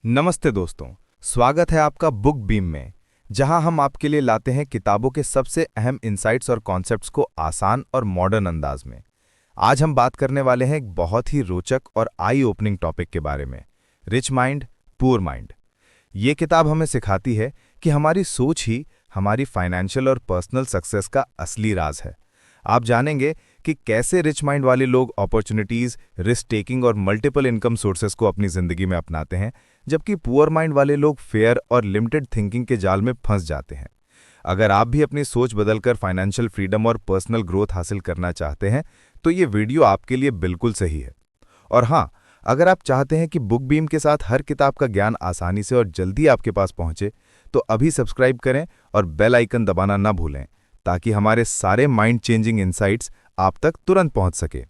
नमस्ते दोस्तों। स्वागत है आपका बुक बीम में, जहां हम आपके लिए लाते हैं किताबों के सबसे अहम इंसाइट्स और कॉन्सेप्ट्स को आसान और मॉडर्न अंदाज में। आज हम बात करने वाले हैं एक बहुत ही रोचक और आई ओपनिंग टॉपिक के बारे में, रिच माइंड, पुअर माइंड। ये किताब हमें सिखाती है कि हमारी सोच ही हमारी फाइनेंशियल और पर्सनल सक्सेस का असली राज है। आप जानेंगे कि कैसे रिच माइंड वाले लोग अपॉर्चुनिटीज, रिस्क टेकिंग और मल्टीपल इनकम सोर्सेस को अपनी जिंदगी में अपनाते हैं, जबकि पुअर माइंड वाले लोग फेयर और लिमिटेड थिंकिंग के जाल में फंस जाते हैं। अगर आप भी अपनी सोच बदलकर फाइनेंशियल फ्रीडम और पर्सनल ग्रोथ हासिल करना चाहते हैं, तो ये वीडियो आपके लिए बिल्कुल सही है। और हाँ, अगर आप चाहते हैं कि बुक बीम के साथ हर किताब का ज्ञान आसानी से और जल्दी आपके पास पहुंचे, तो अभी सब्सक्राइब करें और बेल आइकन दबाना ना भूलें, ताकि हमारे सारे माइंड चेंजिंग इंसाइट्स आप तक तुरंत पहुंच सके।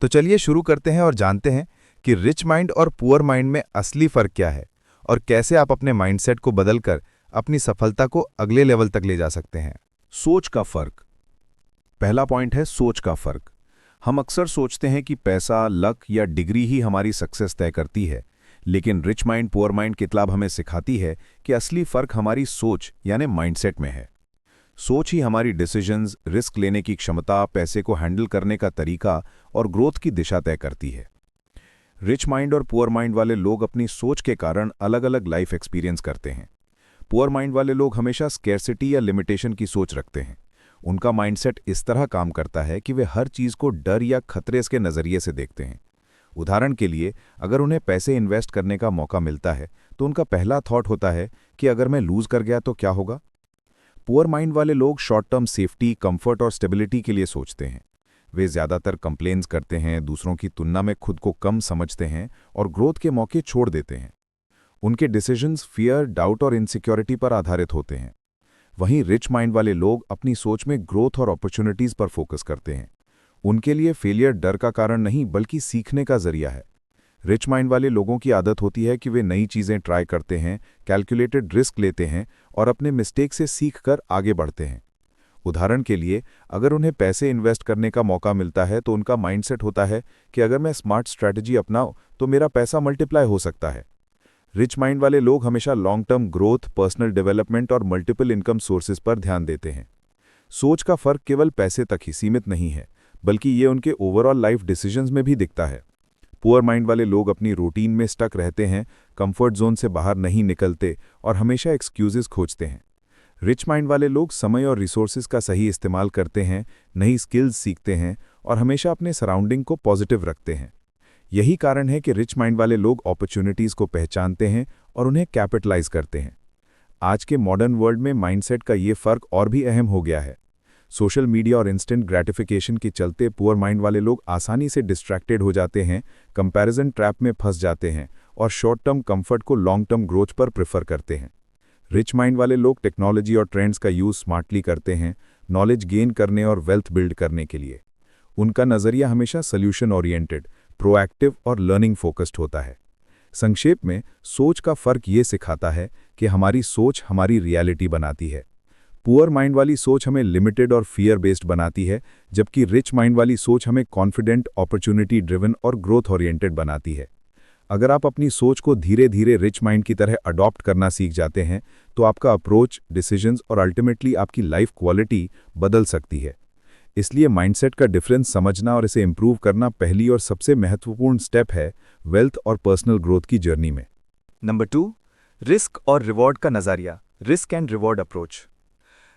तो चलिए शुरू करते हैं और जानते हैं कि रिच माइंड और पुअर माइंड में असली फर्क क्या है और कैसे आप अपने माइंडसेट को बदलकर अपनी सफलता को अगले लेवल तक ले जा सकते हैं। सोच का फर्क। पहला पॉइंट है सोच का फर्क। हम अक्सर सोचते हैं कि पैसा, लक या डिग्री ही हमारी सक्सेस तय करती है, लेकिन रिच माइंड पुअर माइंड की किताब हमें सिखाती है कि असली फर्क हमारी सोच यानी माइंडसेट में है। सोच ही हमारी डिसीजंस, रिस्क लेने की क्षमता, पैसे को हैंडल करने का तरीका और ग्रोथ की दिशा तय करती है। रिच माइंड और पुअर माइंड वाले लोग अपनी सोच के कारण अलग अलग लाइफ एक्सपीरियंस करते हैं। पुअर माइंड वाले लोग हमेशा स्केर्सिटी या लिमिटेशन की सोच रखते हैं। उनका माइंडसेट इस तरह काम करता है कि वे हर चीज को डर या खतरे के नजरिए से देखते हैं। उदाहरण के लिए, अगर उन्हें पैसे इन्वेस्ट करने का मौका मिलता है, तो उनका पहला थॉट होता है कि अगर मैं लूज कर गया तो क्या होगा। पुअर माइंड वाले लोग शॉर्ट टर्म सेफ्टी, कंफर्ट और स्टेबिलिटी के लिए सोचते हैं। वे ज्यादातर कंप्लेन्स करते हैं, दूसरों की तुलना में खुद को कम समझते हैं और ग्रोथ के मौके छोड़ देते हैं। उनके डिसीजंस फियर, डाउट और इनसिक्योरिटी पर आधारित होते हैं। वहीं रिच माइंड वाले लोग अपनी सोच में ग्रोथ और अपॉर्चुनिटीज पर फोकस करते हैं। उनके लिए फेलियर डर का कारण नहीं, बल्कि सीखने का जरिया है। रिच माइंड वाले लोगों की आदत होती है कि वे नई चीजें ट्राई करते हैं, कैलकुलेटेड रिस्क लेते हैं और अपने मिस्टेक से सीखकर आगे बढ़ते हैं। उदाहरण के लिए, अगर उन्हें पैसे इन्वेस्ट करने का मौका मिलता है, तो उनका माइंडसेट होता है कि अगर मैं स्मार्ट स्ट्रैटेजी अपनाऊं तो मेरा पैसा मल्टीप्लाई हो सकता है। रिच माइंड वाले लोग हमेशा long term growth, personal development और मल्टीपल इनकम सोर्सेज पर ध्यान देते हैं। सोच का फर्क केवल पैसे तक ही सीमित नहीं है, बल्कि ये उनके ओवरऑल लाइफ डिसीजंस में भी दिखता है। पुअर माइंड वाले लोग अपनी रूटीन में स्टक रहते हैं, कंफर्ट जोन से बाहर नहीं निकलते और हमेशा एक्सक्यूजेस खोजते हैं। रिच माइंड वाले लोग समय और रिसोर्सेज का सही इस्तेमाल करते हैं, नई स्किल्स सीखते हैं और हमेशा अपने सराउंडिंग को पॉजिटिव रखते हैं। यही कारण है कि रिच माइंड वाले लोग अपॉर्चुनिटीज को पहचानते हैं और उन्हें कैपिटलाइज करते हैं। आज के मॉडर्न वर्ल्ड में माइंडसेट का ये फर्क और भी अहम हो गया है। सोशल मीडिया और इंस्टेंट ग्रेटिफिकेशन के चलते पुअर माइंड वाले लोग आसानी से डिस्ट्रैक्टेड हो जाते हैं, कंपैरिजन ट्रैप में फंस जाते हैं और शॉर्ट टर्म कंफर्ट को लॉन्ग टर्म ग्रोथ पर प्रेफर करते हैं। रिच माइंड वाले लोग टेक्नोलॉजी और ट्रेंड्स का यूज स्मार्टली करते हैं, नॉलेज गेन करने और वेल्थ बिल्ड करने के लिए। उनका नजरिया हमेशा सोल्यूशन ओरिएंटेड, प्रोएक्टिव और लर्निंग फोकस्ड होता है। संक्षेप में, सोच का फर्क ये सिखाता है कि हमारी सोच हमारी रियलिटी बनाती है। पुअर माइंड वाली सोच हमें लिमिटेड और फियर बेस्ड बनाती है, जबकि रिच माइंड वाली सोच हमें कॉन्फिडेंट, अपॉर्चुनिटी ड्रिवन और ग्रोथ ओरिएंटेड बनाती है। अगर आप अपनी सोच को धीरे धीरे रिच माइंड की तरह अडॉप्ट करना सीख जाते हैं, तो आपका अप्रोच, डिसीजंस और अल्टीमेटली आपकी लाइफ क्वालिटी बदल सकती है। इसलिए माइंडसेट का डिफरेंस समझना और इसे इंप्रूव करना पहली और सबसे महत्वपूर्ण स्टेप है वेल्थ और पर्सनल ग्रोथ की जर्नी में। नंबर 2, रिस्क और रिवॉर्ड का नजरिया, risk and reward approach.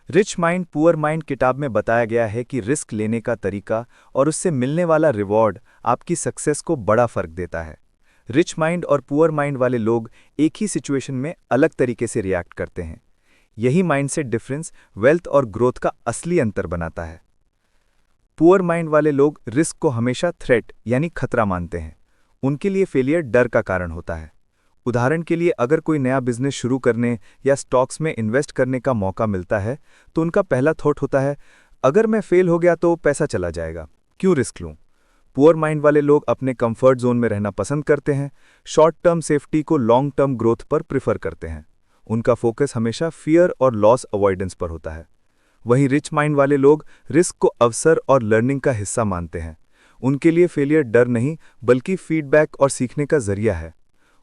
Rich mind poor mind किताब में बताया गया है कि रिस्क लेने का तरीका और उससे मिलने वाला रिवॉर्ड आपकी सक्सेस को बड़ा फर्क देता है। रिच माइंड और पुअर माइंड वाले लोग एक ही सिचुएशन में अलग तरीके से रिएक्ट करते हैं। यही माइंडसेट डिफरेंस वेल्थ और ग्रोथ का असली अंतर बनाता है। पुअर माइंड वाले लोग रिस्क को हमेशा थ्रेट यानी खतरा मानते हैं। उनके लिए फेलियर डर का कारण होता है। उदाहरण के लिए, अगर कोई नया बिजनेस शुरू करने या स्टॉक्स में इन्वेस्ट करने का मौका मिलता है, तो उनका पहला थॉट होता है, अगर मैं फेल हो गया तो पैसा चला जाएगा, क्यों रिस्क लूं। पुअर माइंड वाले लोग अपने कंफर्ट जोन में रहना पसंद करते हैं, शॉर्ट टर्म सेफ्टी को लॉन्ग टर्म ग्रोथ पर प्रिफर करते हैं। उनका फोकस हमेशा फियर और लॉस अवॉइडेंस पर होता है। वहीं रिच माइंड वाले लोग रिस्क को अवसर और लर्निंग का हिस्सा मानते हैं। उनके लिए फेलियर डर नहीं, बल्कि फीडबैक और सीखने का जरिया है।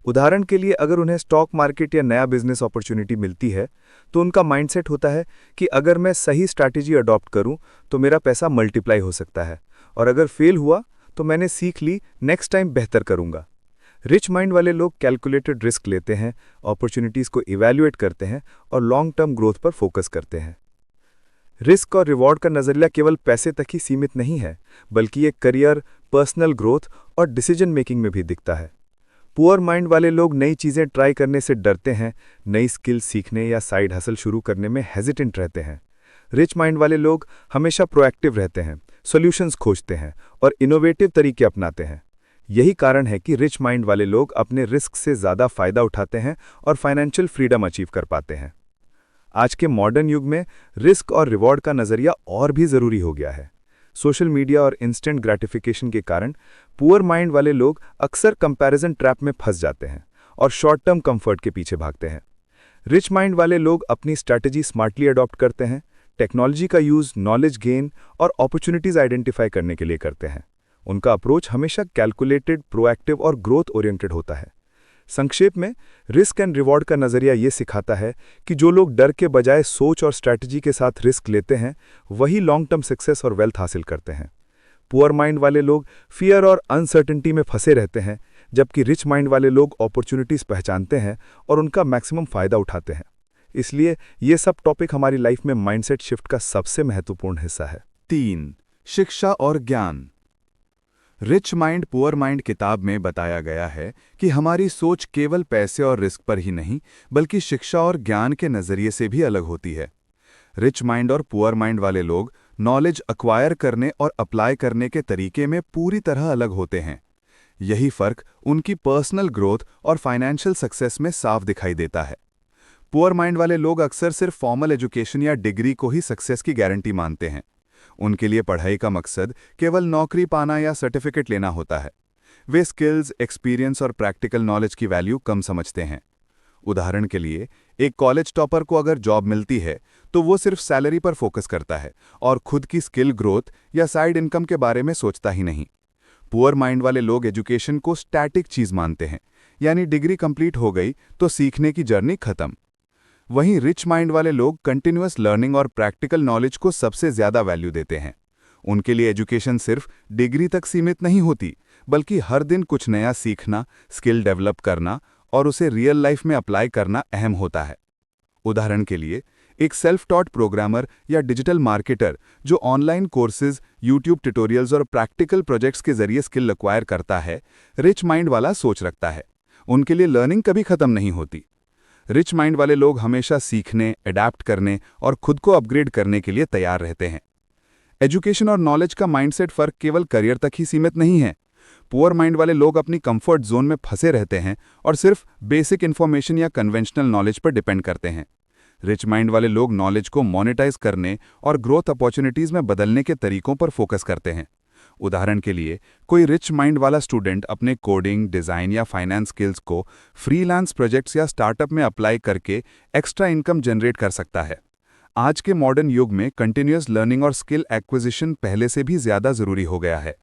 उदाहरण के लिए अगर उन्हें स्टॉक मार्केट या नया बिजनेस अपॉर्चुनिटी मिलती है तो उनका माइंडसेट होता है कि अगर मैं सही स्ट्रैटेजी अडॉप्ट करूं तो मेरा पैसा मल्टीप्लाई हो सकता है, और अगर फेल हुआ तो मैंने सीख ली, नेक्स्ट टाइम बेहतर करूंगा। रिच माइंड वाले लोग कैलकुलेटेड रिस्क लेते हैं, अपॉर्चुनिटीज़ को इवैल्यूएट करते हैं और लॉन्ग टर्म ग्रोथ पर फोकस करते हैं। रिस्क और रिवॉर्ड का नज़रिया केवल पैसे तक ही सीमित नहीं है, बल्कि ये करियर, पर्सनल ग्रोथ और डिसीजन मेकिंग में भी दिखता है। पुअर माइंड वाले लोग नई चीज़ें ट्राई करने से डरते हैं, नई स्किल सीखने या साइड हसल शुरू करने में हेजिटेंट रहते हैं। रिच माइंड वाले लोग हमेशा प्रोएक्टिव रहते हैं, सॉल्यूशंस खोजते हैं और इनोवेटिव तरीके अपनाते हैं। यही कारण है कि रिच माइंड वाले लोग अपने रिस्क से ज़्यादा फायदा उठाते हैं और फाइनेंशियल फ्रीडम अचीव कर पाते हैं। आज के मॉडर्न युग में रिस्क और रिवॉर्ड का नज़रिया और भी ज़रूरी हो गया है। सोशल मीडिया और इंस्टेंट ग्रेटिफिकेशन के कारण पुअर माइंड वाले लोग अक्सर कंपैरिजन ट्रैप में फंस जाते हैं और शॉर्ट टर्म कंफर्ट के पीछे भागते हैं। रिच माइंड वाले लोग अपनी स्ट्रैटेजी स्मार्टली अडॉप्ट करते हैं, टेक्नोलॉजी का यूज़ नॉलेज गेन और अपॉर्चुनिटीज़ आइडेंटिफाई करने के लिए करते हैं। उनका अप्रोच हमेशा कैलकुलेटेड, प्रोएक्टिव और ग्रोथ ओरिएंटेड होता है। संक्षेप में, रिस्क एंड रिवॉर्ड का नज़रिया ये सिखाता है कि जो लोग डर के बजाय सोच और स्ट्रैटेजी के साथ रिस्क लेते हैं, वही लॉन्ग टर्म सक्सेस और वेल्थ हासिल करते हैं। पुअर माइंड वाले लोग फियर और अनसर्टेनिटी में फंसे रहते हैं, जबकि रिच माइंड वाले लोग अपॉर्चुनिटीज़ पहचानते हैं और उनका मैक्सिमम फ़ायदा उठाते हैं। इसलिए ये सब टॉपिक हमारी लाइफ में माइंडसेट शिफ्ट का सबसे महत्वपूर्ण हिस्सा है। 3. शिक्षा और ज्ञान। रिच माइंड पुअर माइंड किताब में बताया गया है कि हमारी सोच केवल पैसे और रिस्क पर ही नहीं, बल्कि शिक्षा और ज्ञान के नज़रिए से भी अलग होती है। रिच माइंड और पुअर माइंड वाले लोग नॉलेज अक्वायर करने और अप्लाई करने के तरीके में पूरी तरह अलग होते हैं। यही फ़र्क उनकी पर्सनल ग्रोथ और फाइनेंशियल सक्सेस में साफ दिखाई देता है। पुअर माइंड वाले लोग अक्सर सिर्फ फॉर्मल एजुकेशन या डिग्री को ही सक्सेस की गारंटी मानते हैं। उनके लिए पढ़ाई का मकसद केवल नौकरी पाना या सर्टिफिकेट लेना होता है। वे स्किल्स, एक्सपीरियंस और प्रैक्टिकल नॉलेज की वैल्यू कम समझते हैं। उदाहरण के लिए, एक कॉलेज टॉपर को अगर जॉब मिलती है तो वो सिर्फ सैलरी पर फोकस करता है और खुद की स्किल ग्रोथ या साइड इनकम के बारे में सोचता ही नहीं। पुअर माइंड वाले लोग एजुकेशन को स्टैटिक चीज़ मानते हैं, यानी डिग्री कंप्लीट हो गई तो सीखने की जर्नी खत्म। वहीं रिच माइंड वाले लोग कंटिन्यूअस लर्निंग और प्रैक्टिकल नॉलेज को सबसे ज़्यादा वैल्यू देते हैं। उनके लिए एजुकेशन सिर्फ डिग्री तक सीमित नहीं होती, बल्कि हर दिन कुछ नया सीखना, स्किल डेवलप करना और उसे रियल लाइफ में अप्लाई करना अहम होता है। उदाहरण के लिए, एक सेल्फ टॉट प्रोग्रामर या डिजिटल मार्केटर जो ऑनलाइन कोर्सेज, यूट्यूब ट्यूटोरियल्स और प्रैक्टिकल प्रोजेक्ट्स के जरिए स्किल एक्वायर करता है, रिच माइंड वाला सोच रखता है। उनके लिए लर्निंग कभी खत्म नहीं होती। रिच माइंड वाले लोग हमेशा सीखने, अडैप्ट करने और खुद को अपग्रेड करने के लिए तैयार रहते हैं। एजुकेशन और नॉलेज का माइंडसेट फ़र्क केवल करियर तक ही सीमित नहीं है। पुअर माइंड वाले लोग अपनी कंफर्ट जोन में फंसे रहते हैं और सिर्फ बेसिक इन्फॉर्मेशन या कन्वेंशनल नॉलेज पर डिपेंड करते हैं। रिच माइंड वाले लोग नॉलेज को मोनेटाइज करने और ग्रोथ अपॉर्चुनिटीज़ में बदलने के तरीकों पर फोकस करते हैं। उदाहरण के लिए, कोई रिच माइंड वाला स्टूडेंट अपने कोडिंग, डिज़ाइन या फाइनेंस स्किल्स को फ्रीलांस प्रोजेक्ट्स या स्टार्टअप में अप्लाई करके एक्स्ट्रा इनकम जनरेट कर सकता है। आज के मॉडर्न युग में कंटिन्यूअस लर्निंग और स्किल एक्विजिशन पहले से भी ज़्यादा ज़रूरी हो गया है।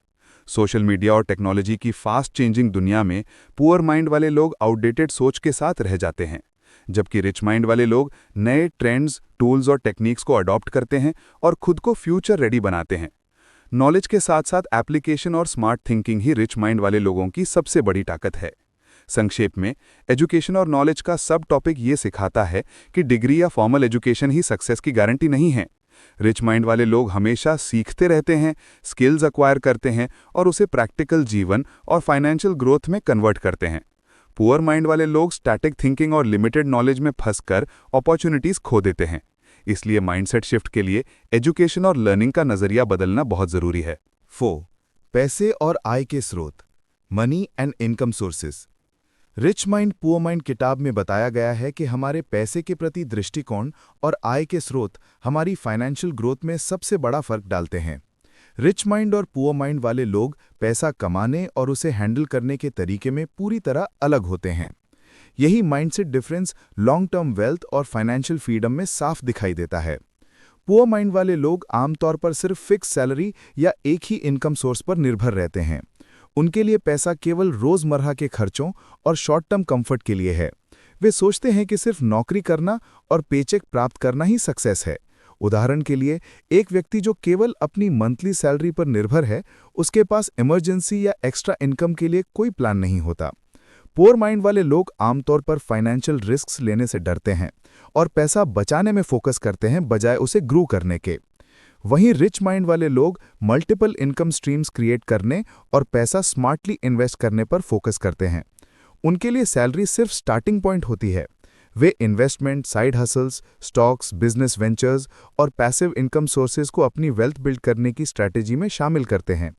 सोशल मीडिया और टेक्नोलॉजी की फास्ट चेंजिंग दुनिया में पुअर माइंड वाले लोग आउटडेटेड सोच के साथ रह जाते हैं, जबकि रिच माइंड वाले लोग नए ट्रेंड्स, टूल्स और टेक्निक्स को अडॉप्ट करते हैं और खुद को फ्यूचर रेडी बनाते हैं। नॉलेज के साथ साथ एप्लीकेशन और स्मार्ट थिंकिंग ही रिच माइंड वाले लोगों की सबसे बड़ी ताकत है। संक्षेप में, एजुकेशन और नॉलेज का सब टॉपिक ये सिखाता है कि डिग्री या फॉर्मल एजुकेशन ही सक्सेस की गारंटी नहीं है। रिच माइंड वाले लोग हमेशा सीखते रहते हैं, स्किल्स एक्वायर करते हैं और उसे प्रैक्टिकल जीवन और फाइनेंशियल ग्रोथ में कन्वर्ट करते हैं। पुअर माइंड वाले लोग स्टैटिक थिंकिंग और लिमिटेड नॉलेज में फंसकर अपॉर्चुनिटीज़ खो देते हैं। इसलिए माइंडसेट शिफ्ट के लिए एजुकेशन और लर्निंग का नज़रिया बदलना बहुत ज़रूरी है। 4. पैसे और आय के स्रोत, money and income sources. Rich mind poor mind किताब में बताया गया है कि हमारे पैसे के प्रति दृष्टिकोण और आय के स्रोत हमारी फाइनेंशियल ग्रोथ में सबसे बड़ा फर्क डालते हैं। रिच माइंड और पुअर माइंड वाले लोग पैसा कमाने और उसे हैंडल करने के तरीके में पूरी तरह अलग होते हैं। यही mindset difference long term wealth और फाइनेंशियल फ्रीडम में साफ दिखाई देता है। पुअर माइंड वाले लोग आमतौर पर सिर्फ फिक्स सैलरी या एक ही इनकम सोर्स पर निर्भर रहते हैं। उनके लिए पैसा केवल रोजमर्रा के खर्चों और शॉर्ट टर्म कंफर्ट के लिए है। वे सोचते हैं कि सिर्फ नौकरी करना और पेचेक प्राप्त करना ही सक्सेस है। उदाहरण के लिए, एक व्यक्ति जो केवल अपनी मंथली सैलरी पर निर्भर है, उसके पास इमरजेंसी या एक्स्ट्रा इनकम के लिए कोई प्लान नहीं होता। पुअर माइंड वाले लोग आमतौर पर फाइनेंशियल रिस्क्स लेने से डरते हैं और पैसा बचाने में फोकस करते हैं बजाय उसे ग्रो करने के। वहीं रिच माइंड वाले लोग मल्टीपल इनकम स्ट्रीम्स क्रिएट करने और पैसा स्मार्टली इन्वेस्ट करने पर फोकस करते हैं। उनके लिए सैलरी सिर्फ स्टार्टिंग पॉइंट होती है। वे investment, side hustles, stocks, business ventures और पैसिव इनकम सोर्सेज को अपनी वेल्थ बिल्ड करने की स्ट्रैटेजी में शामिल करते हैं।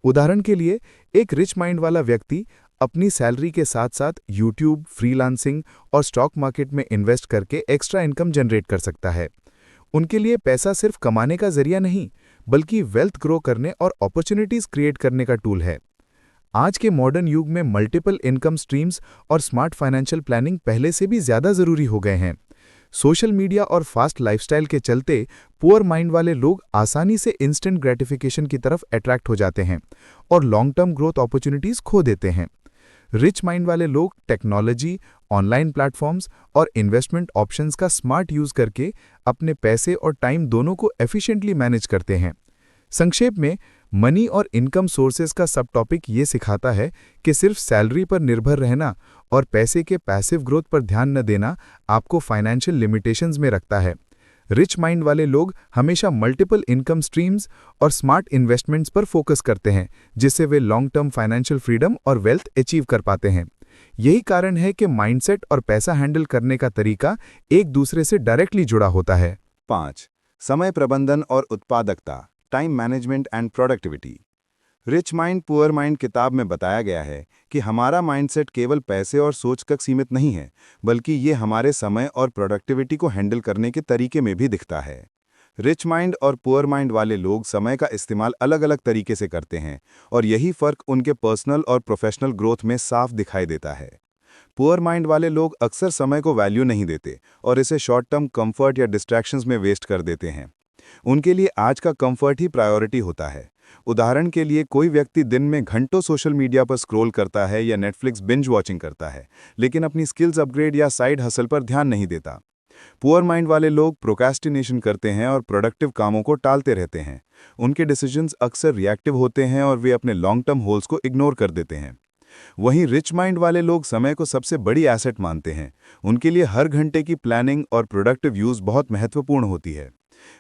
उदाहरण के लिए, एक रिच माइंड वाला व्यक्ति अपनी सैलरी के साथ साथ यूट्यूब, फ्रीलांसिंग और स्टॉक मार्केट में इन्वेस्ट करके एक्स्ट्रा इनकम जनरेट कर सकता है। उनके लिए पैसा सिर्फ कमाने का जरिया नहीं, बल्कि वेल्थ ग्रो करने और अपॉर्चुनिटीज क्रिएट करने का टूल है। आज के मॉडर्न युग में मल्टीपल इनकम स्ट्रीम्स और स्मार्ट फाइनेंशियल प्लानिंग पहले से भी ज्यादा जरूरी हो गए हैं। सोशल मीडिया और फास्ट लाइफस्टाइल के चलते पुअर माइंड वाले लोग आसानी से इंस्टेंट ग्रेटिफिकेशन की तरफ अट्रैक्ट हो जाते हैं और लॉन्ग टर्म ग्रोथ अपॉर्चुनिटीज खो देते हैं। रिच माइंड वाले लोग टेक्नोलॉजी, ऑनलाइन प्लेटफॉर्म्स और इन्वेस्टमेंट ऑप्शंस का स्मार्ट यूज करके अपने पैसे और टाइम दोनों को एफिशिएंटली मैनेज करते हैं। संक्षेप में, मनी और इनकम सोर्सेज का सब टॉपिक ये सिखाता है कि सिर्फ सैलरी पर निर्भर रहना और पैसे के पैसिव ग्रोथ पर ध्यान न देना आपको फाइनेंशियल लिमिटेशंस में रखता है। रिच माइंड वाले लोग हमेशा मल्टीपल इनकम स्ट्रीम्स और स्मार्ट इन्वेस्टमेंट्स पर फोकस करते हैं, जिससे वे लॉन्ग टर्म फाइनेंशियल फ्रीडम और वेल्थ अचीव कर पाते हैं। यही कारण है कि माइंडसेट और पैसा हैंडल करने का तरीका एक दूसरे से डायरेक्टली जुड़ा होता है। 5. समय प्रबंधन और उत्पादकता, time management and productivity. Rich mind poor mind किताब में बताया गया है कि हमारा माइंडसेट केवल पैसे और सोच तक सीमित नहीं है, बल्कि ये हमारे समय और प्रोडक्टिविटी को हैंडल करने के तरीके में भी दिखता है। रिच माइंड और पुअर माइंड वाले लोग समय का इस्तेमाल अलग अलग तरीके से करते हैं और यही फर्क उनके पर्सनल और प्रोफेशनल ग्रोथ में साफ दिखाई देता है। पुअर माइंड वाले लोग अक्सर समय को वैल्यू नहीं देते और इसे शॉर्ट टर्म कंफर्ट या डिस्ट्रैक्शंस में वेस्ट कर देते हैं। उनके लिए आज का कंफर्ट ही प्रायोरिटी होता है। उदाहरण के लिए, कोई व्यक्ति दिन में घंटों सोशल मीडिया पर स्क्रॉल करता है या नेटफ्लिक्स बिंज वॉचिंग करता है, लेकिन अपनी स्किल्स अपग्रेड या साइड हसल पर ध्यान नहीं देता। पुअर माइंड वाले लोग प्रोक्रेस्टिनेशन करते हैं और प्रोडक्टिव कामों को टालते रहते हैं। उनके डिसीजंस अक्सर रिएक्टिव होते हैं और वे अपने लॉन्ग टर्म गोल्स को इग्नोर कर देते हैं। वहीं रिच माइंड वाले लोग समय को सबसे बड़ी एसेट मानते हैं। उनके लिए हर घंटे की प्लानिंग और प्रोडक्टिव यूज बहुत महत्वपूर्ण होती है।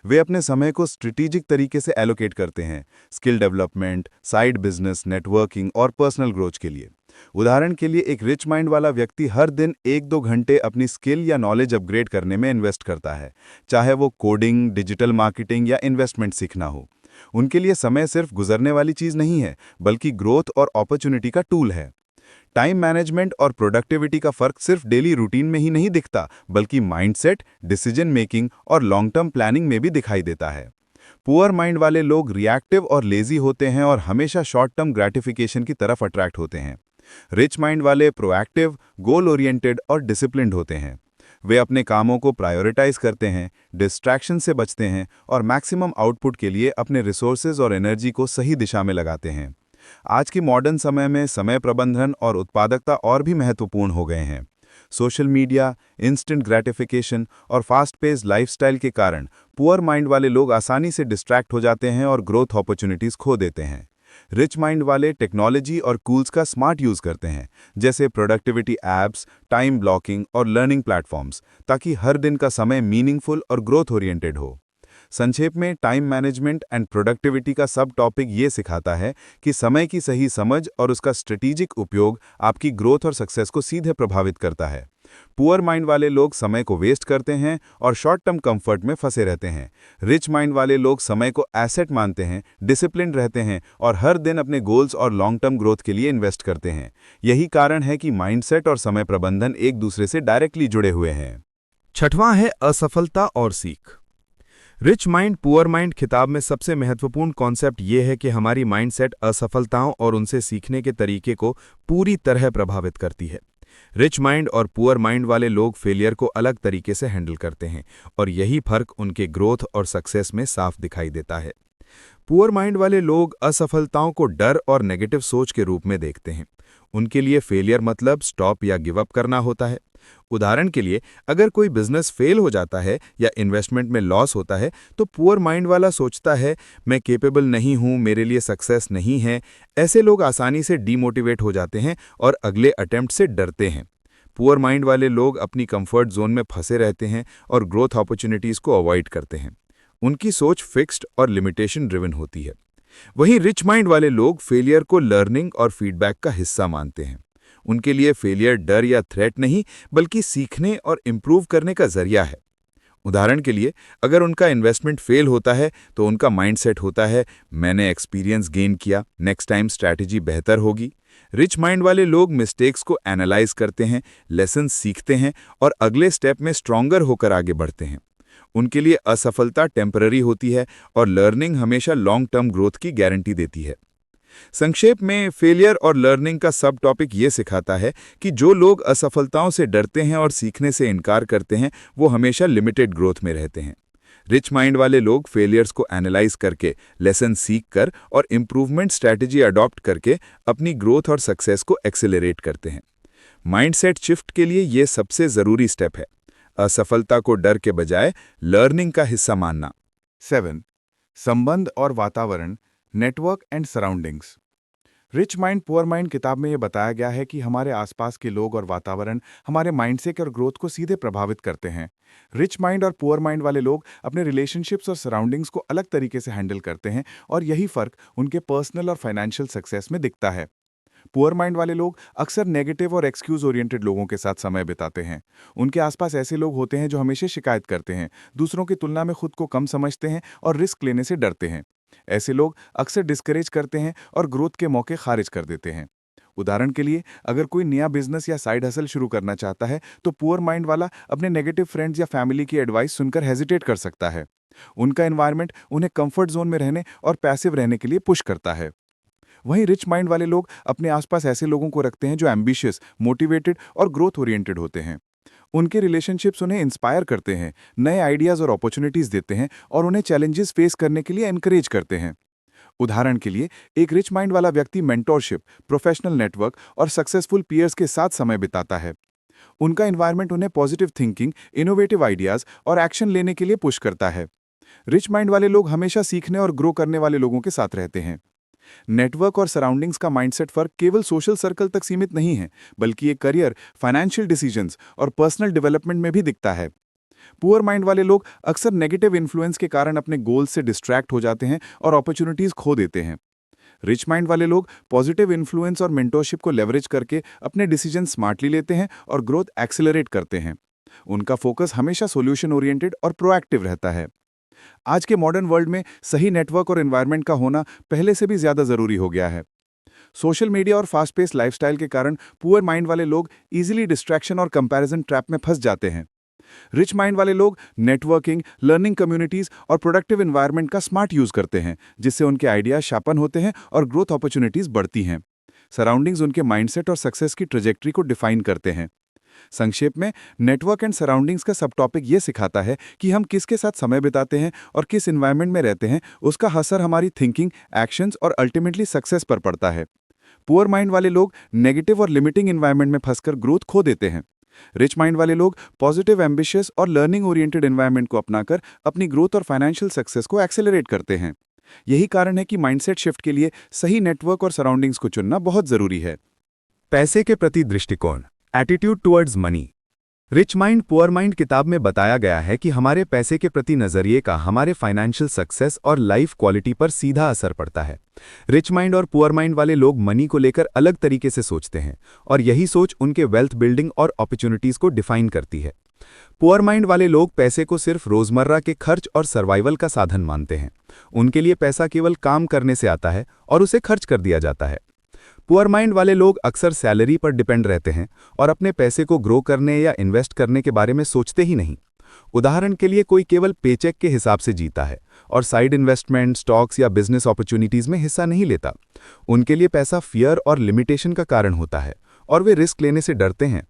वे अपने समय को स्ट्रेटेजिक तरीके से एलोकेट करते हैं, skill development, side business, networking और पर्सनल ग्रोथ के लिए। उदाहरण के लिए, एक रिच माइंड वाला व्यक्ति हर दिन 1-2 घंटे अपनी स्किल या नॉलेज अपग्रेड करने में इन्वेस्ट करता है, चाहे वो कोडिंग, डिजिटल मार्केटिंग या इन्वेस्टमेंट सीखना हो। उनके लिए समय सिर्फ गुजरने वाली चीज नहीं है, बल्कि ग्रोथ और अपॉर्चुनिटी का टूल है। टाइम मैनेजमेंट और प्रोडक्टिविटी का फर्क सिर्फ डेली रूटीन में ही नहीं दिखता, बल्कि माइंडसेट, डिसीजन मेकिंग और लॉन्ग टर्म प्लानिंग में भी दिखाई देता है। पुअर माइंड वाले लोग रिएक्टिव और लेजी होते हैं और हमेशा शॉर्ट टर्म ग्रेटिफिकेशन की तरफ अट्रैक्ट होते हैं। रिच माइंड वाले प्रोएक्टिव, गोल ओरिएंटेड और डिसिप्लिन्ड होते हैं। वे अपने कामों को प्रायोरिटाइज करते हैं, डिस्ट्रैक्शन से बचते हैं और मैक्सिमम आउटपुट के लिए अपने रिसोर्सेज और एनर्जी को सही दिशा में लगाते हैं। आज की मॉडर्न समय में समय प्रबंधन और उत्पादकता और भी महत्वपूर्ण हो गए हैं। सोशल मीडिया, इंस्टेंट ग्रेटिफिकेशन और फास्ट पेस लाइफस्टाइल के कारण पुअर माइंड वाले लोग आसानी से डिस्ट्रैक्ट हो जाते हैं और ग्रोथ अपॉर्चुनिटीज खो देते हैं। रिच माइंड वाले टेक्नोलॉजी और टूल्स का स्मार्ट यूज करते हैं, जैसे प्रोडक्टिविटी ऐप्स, टाइम ब्लॉकिंग और लर्निंग प्लेटफॉर्म्स, ताकि हर दिन का समय मीनिंगफुल और ग्रोथ ओरिएंटेड हो। संक्षेप में, टाइम मैनेजमेंट एंड प्रोडक्टिविटी का सब टॉपिक ये सिखाता है कि समय की सही समझ और उसका स्ट्रेटेजिक उपयोग आपकी ग्रोथ और सक्सेस को सीधे प्रभावित करता है। पुअर माइंड वाले लोग समय को वेस्ट करते हैं और शॉर्ट टर्म कंफर्ट में फंसे रहते हैं। रिच माइंड वाले लोग समय को एसेट मानते हैं, डिसिप्लिन रहते हैं और हर दिन अपने गोल्स और लॉन्ग टर्म ग्रोथ के लिए इन्वेस्ट करते हैं। यही कारण है कि माइंडसेट और समय प्रबंधन एक दूसरे से डायरेक्टली जुड़े हुए हैं। 6वां है असफलता और सीख। रिच माइंड पुअर माइंड किताब में सबसे महत्वपूर्ण कॉन्सेप्ट ये है कि हमारी माइंडसेट असफलताओं और उनसे सीखने के तरीके को पूरी तरह प्रभावित करती है। रिच माइंड और पुअर माइंड वाले लोग फेलियर को अलग तरीके से हैंडल करते हैं और यही फर्क उनके ग्रोथ और सक्सेस में साफ दिखाई देता है। पुअर माइंड वाले लोग असफलताओं को डर और नेगेटिव सोच के रूप में देखते हैं। उनके लिए फेलियर मतलब स्टॉप या गिव अप करना होता है। उदाहरण के लिए, अगर कोई बिजनेस फेल हो जाता है या इन्वेस्टमेंट में लॉस होता है तो पुअर माइंड वाला सोचता है मैं केपेबल नहीं हूं, मेरे लिए सक्सेस नहीं है। ऐसे लोग आसानी से डीमोटिवेट हो जाते हैं और अगले अटेम्प्ट से डरते हैं। पुअर माइंड वाले लोग अपनी कंफर्ट जोन में फंसे रहते हैं और ग्रोथ अपॉर्चुनिटीज को अवॉइड करते हैं। उनकी सोच फिक्स्ड और लिमिटेशन ड्रिवन होती है। वहीं रिच माइंड वाले लोग फेलियर को लर्निंग और फीडबैक का हिस्सा मानते हैं। उनके लिए फेलियर डर या थ्रेट नहीं, बल्कि सीखने और इम्प्रूव करने का जरिया है। उदाहरण के लिए, अगर उनका इन्वेस्टमेंट फेल होता है तो उनका माइंडसेट होता है मैंने एक्सपीरियंस गेन किया, नेक्स्ट टाइम स्ट्रैटेजी बेहतर होगी। रिच माइंड वाले लोग मिस्टेक्स को एनालाइज करते हैं, लेसन सीखते हैं और अगले स्टेप में स्ट्रॉन्गर होकर आगे बढ़ते हैं। उनके लिए असफलता टेम्पररी होती है और लर्निंग हमेशा लॉन्ग टर्म ग्रोथ की गारंटी देती है। संक्षेप में, फेलियर और लर्निंग का सब टॉपिक ये सिखाता है कि जो लोग असफलताओं से डरते हैं और सीखने से इनकार करते हैं, वो हमेशा लिमिटेड ग्रोथ में रहते हैं। रिच माइंड वाले लोग फेलियर्स को एनालाइज करके, लेसन सीख कर और इम्प्रूवमेंट स्ट्रैटेजी अडॉप्ट करके अपनी ग्रोथ और सक्सेस को एक्सेलरेट करते हैं। माइंडसेट शिफ्ट के लिए ये सबसे ज़रूरी स्टेप है, असफलता को डर के बजाय लर्निंग का हिस्सा मानना। 7. संबंध और वातावरण, network and surroundings. Rich mind poor mind किताब में यह बताया गया है कि हमारे आसपास के लोग और वातावरण हमारे माइंडसेट और ग्रोथ को सीधे प्रभावित करते हैं। रिच माइंड और पुअर माइंड वाले लोग अपने रिलेशनशिप्स और सराउंडिंग्स को अलग तरीके से हैंडल करते हैं और यही फर्क उनके पर्सनल और फाइनेंशियल सक्सेस में दिखता है। पुअर माइंड वाले लोग अक्सर नेगेटिव और एक्सक्यूज ओरिएंटेड लोगों के साथ समय बिताते हैं। उनके आसपास ऐसे लोग होते हैं जो हमेशा शिकायत करते हैं, दूसरों की तुलना में खुद को कम समझते हैं और रिस्क लेने से डरते हैं। ऐसे लोग अक्सर डिस्करेज करते हैं और ग्रोथ के मौके खारिज कर देते हैं। उदाहरण के लिए, अगर कोई नया बिजनेस या साइड हसल शुरू करना चाहता है तो पुअर माइंड वाला अपने नेगेटिव फ्रेंड्स या फैमिली की एडवाइस सुनकर हेजिटेट कर सकता है। उनका एनवायरनमेंट उन्हें कंफर्ट जोन में रहने और पैसिव रहने के लिए पुश करता है। वहीं रिच माइंड वाले लोग अपने आसपास ऐसे लोगों को रखते हैं जो एम्बिशियस, मोटिवेटेड और ग्रोथ ओरिएंटेड होते हैं। उनके रिलेशनशिप्स उन्हें इंस्पायर करते हैं, नए आइडियाज़ और अपॉर्चुनिटीज़ देते हैं और उन्हें चैलेंजेस फेस करने के लिए एनकरेज करते हैं। उदाहरण के लिए, एक रिच माइंड वाला व्यक्ति मेंटोरशिप, प्रोफेशनल नेटवर्क और सक्सेसफुल पीयर्स के साथ समय बिताता है। उनका एनवायरनमेंट उन्हें पॉजिटिव थिंकिंग, इनोवेटिव आइडियाज़ और एक्शन लेने के लिए पुश करता है। रिच माइंड वाले लोग हमेशा सीखने और ग्रो करने वाले लोगों के साथ रहते हैं। नेटवर्क और सराउंडिंग्स का माइंडसेट फर्क केवल सोशल सर्कल तक सीमित नहीं है, बल्कि ये करियर, फाइनेंशियल डिसीजंस और पर्सनल डेवलपमेंट में भी दिखता है। पुअर माइंड वाले लोग अक्सर नेगेटिव इन्फ्लुएंस के कारण अपने गोल्स से डिस्ट्रैक्ट हो जाते हैं और अपॉर्चुनिटीज खो देते हैं। रिच माइंड वाले लोग पॉजिटिव इन्फ्लुएंस और मेंटोरशिप को लेवरेज करके अपने डिसीजन स्मार्टली लेते हैं और ग्रोथ एक्सेलरेट करते हैं। उनका फोकस हमेशा सॉल्यूशन ओरिएंटेड और प्रोएक्टिव रहता है। आज के मॉडर्न वर्ल्ड में सही नेटवर्क और एनवायरनमेंट का होना पहले से भी ज्यादा जरूरी हो गया है। सोशल मीडिया और फास्ट पेस लाइफस्टाइल के कारण पुअर माइंड वाले लोग इजीली डिस्ट्रैक्शन और कंपैरिजन ट्रैप में फंस जाते हैं। रिच माइंड वाले लोग नेटवर्किंग, लर्निंग कम्युनिटीज और प्रोडक्टिव एनवायरनमेंट का स्मार्ट यूज करते हैं, जिससे उनके आइडियाज शार्पन होते हैं और ग्रोथ अपॉर्चुनिटीज बढ़ती हैं। सराउंडिंग्स उनके माइंडसेट और सक्सेस की ट्रेजेक्टरी को डिफाइन करते हैं। संक्षेप में, नेटवर्क एंड सराउंडिंग्स का सब टॉपिक ये सिखाता है कि हम किसके साथ समय बिताते हैं और किस एनवायरनमेंट में रहते हैं, उसका असर हमारी थिंकिंग, एक्शंस और अल्टीमेटली सक्सेस पर पड़ता है। पुअर माइंड वाले लोग नेगेटिव और लिमिटिंग एनवायरनमेंट में फंसकर ग्रोथ खो देते हैं। रिच माइंड वाले लोग पॉजिटिव, एम्बिशियस और लर्निंग ओरिएंटेड एनवायरनमेंट को अपनाकर अपनी ग्रोथ और फाइनेंशियल सक्सेस को एक्सेलरेट करते हैं। यही कारण है कि माइंडसेट शिफ्ट के लिए सही नेटवर्क और सराउंडिंग्स को चुनना बहुत जरूरी है। पैसे के प्रति दृष्टिकोण, attitude towards money. Rich mind poor mind किताब में बताया गया है कि हमारे पैसे के प्रति नजरिए का हमारे फाइनेंशियल सक्सेस और लाइफ क्वालिटी पर सीधा असर पड़ता है। रिच माइंड और पुअर माइंड वाले लोग मनी को लेकर अलग तरीके से सोचते हैं और यही सोच उनके वेल्थ बिल्डिंग और अपॉर्चुनिटीज को डिफाइन करती है। पुअर माइंड वाले लोग पैसे को सिर्फ रोजमर्रा के खर्च और सर्वाइवल का साधन मानते हैं। उनके लिए पैसा केवल काम करने से आता है और उसे खर्च कर दिया जाता है। पुअर माइंड वाले लोग अक्सर सैलरी पर डिपेंड रहते हैं और अपने पैसे को ग्रो करने या इन्वेस्ट करने के बारे में सोचते ही नहीं। उदाहरण के लिए, कोई केवल पेचेक के हिसाब से जीता है और साइड इन्वेस्टमेंट, स्टॉक्स या बिजनेस अपॉर्चुनिटीज में हिस्सा नहीं लेता। उनके लिए पैसा फियर और लिमिटेशन का कारण होता है और वे रिस्क लेने से डरते हैं।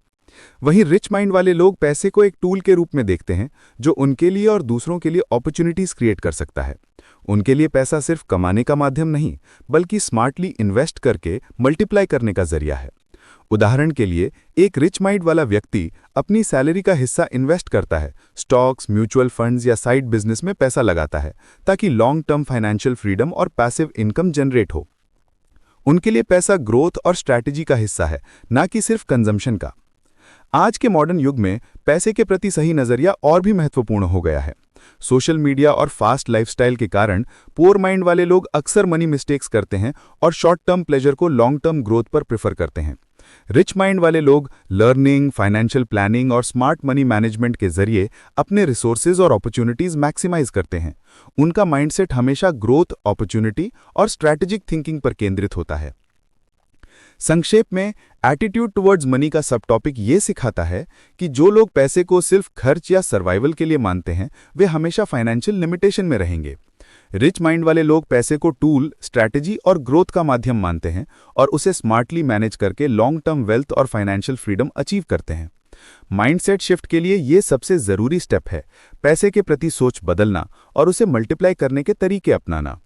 वहीं रिच माइंड वाले लोग पैसे को एक टूल के रूप में देखते हैं जो उनके लिए और दूसरों के लिए अपॉर्चुनिटीज क्रिएट कर सकता है। उनके लिए पैसा सिर्फ कमाने का माध्यम नहीं, बल्कि स्मार्टली इन्वेस्ट करके मल्टीप्लाई करने का जरिया है। उदाहरण के लिए, एक रिच माइंड वाला व्यक्ति अपनी सैलरी का हिस्सा इन्वेस्ट करता है, स्टॉक्स, म्यूचुअल फंड्स या साइड बिजनेस में पैसा लगाता है, ताकि लॉन्ग टर्म फाइनेंशियल फ्रीडम और पैसिव इनकम जनरेट हो। उनके लिए पैसा ग्रोथ और स्ट्रैटेजी का हिस्सा है, ना कि सिर्फ कंजम्पशन का। आज के मॉडर्न युग में पैसे के प्रति सही नजरिया और भी महत्वपूर्ण हो गया है। सोशल मीडिया और फास्ट लाइफस्टाइल के कारण पुअर माइंड वाले लोग अक्सर मनी मिस्टेक्स करते हैं और शॉर्ट टर्म प्लेजर को लॉन्ग टर्म ग्रोथ पर प्रेफर करते हैं। रिच माइंड वाले लोग लर्निंग, फाइनेंशियल प्लानिंग और स्मार्ट मनी मैनेजमेंट के जरिए अपने रिसोर्सेज और अपॉर्चुनिटीज मैक्सिमाइज करते हैं। उनका माइंडसेट हमेशा ग्रोथ, अपॉर्चुनिटी और स्ट्रैटेजिक थिंकिंग पर केंद्रित होता है। संक्षेप में, एटीट्यूड टुवर्ड्स मनी का सब टॉपिक ये सिखाता है कि जो लोग पैसे को सिर्फ खर्च या सर्वाइवल के लिए मानते हैं, वे हमेशा फाइनेंशियल लिमिटेशन में रहेंगे। रिच माइंड वाले लोग पैसे को टूल, स्ट्रैटेजी और ग्रोथ का माध्यम मानते हैं और उसे स्मार्टली मैनेज करके लॉन्ग टर्म वेल्थ और फाइनेंशियल फ्रीडम अचीव करते हैं। माइंडसेट शिफ्ट के लिए ये सबसे जरूरी स्टेप है, पैसे के प्रति सोच बदलना और उसे मल्टीप्लाई करने के तरीके अपनाना।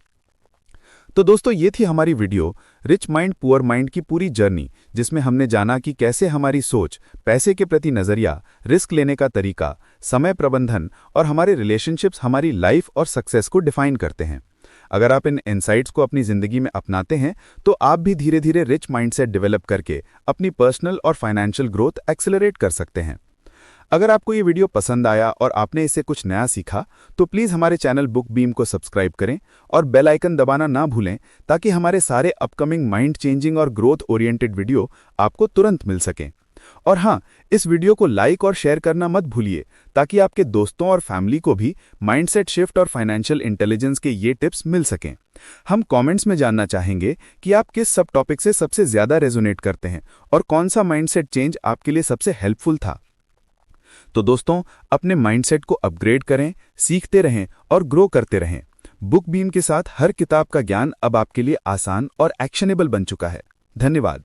तो दोस्तों, ये थी हमारी video rich mind poor mind की पूरी जर्नी, जिसमें हमने जाना कि कैसे हमारी सोच, पैसे के प्रति नजरिया, रिस्क लेने का तरीका, समय प्रबंधन और हमारे रिलेशनशिप्स हमारी लाइफ और सक्सेस को डिफाइन करते हैं। अगर आप इन इनसाइट्स को अपनी जिंदगी में अपनाते हैं तो आप भी धीरे धीरे रिच माइंडसेट डेवलप करके अपनी पर्सनल और फाइनेंशियल ग्रोथ एक्सेलरेट कर सकते हैं। अगर आपको ये वीडियो पसंद आया और आपने इससे कुछ नया सीखा तो प्लीज़ हमारे चैनल बुक बीम को सब्सक्राइब करें और बेल आइकन दबाना ना भूलें, ताकि हमारे सारे अपकमिंग माइंड चेंजिंग और ग्रोथ ओरिएंटेड वीडियो आपको तुरंत मिल सकें। और हाँ, इस वीडियो को लाइक और शेयर करना मत भूलिए, ताकि आपके दोस्तों और फैमिली को भी माइंडसेट शिफ्ट और फाइनेंशियल इंटेलिजेंस के ये टिप्स मिल सकें। हम कमेंट्स में जानना चाहेंगे कि आप किस सब टॉपिक से सबसे ज़्यादा रेजोनेट करते हैं और कौन सा माइंडसेट चेंज आपके लिए सबसे हेल्पफुल था। तो दोस्तों, अपने माइंडसेट को अपग्रेड करें, सीखते रहें और ग्रो करते रहें। बुक बीम के साथ हर किताब का ज्ञान अब आपके लिए आसान और एक्शनेबल बन चुका है। धन्यवाद।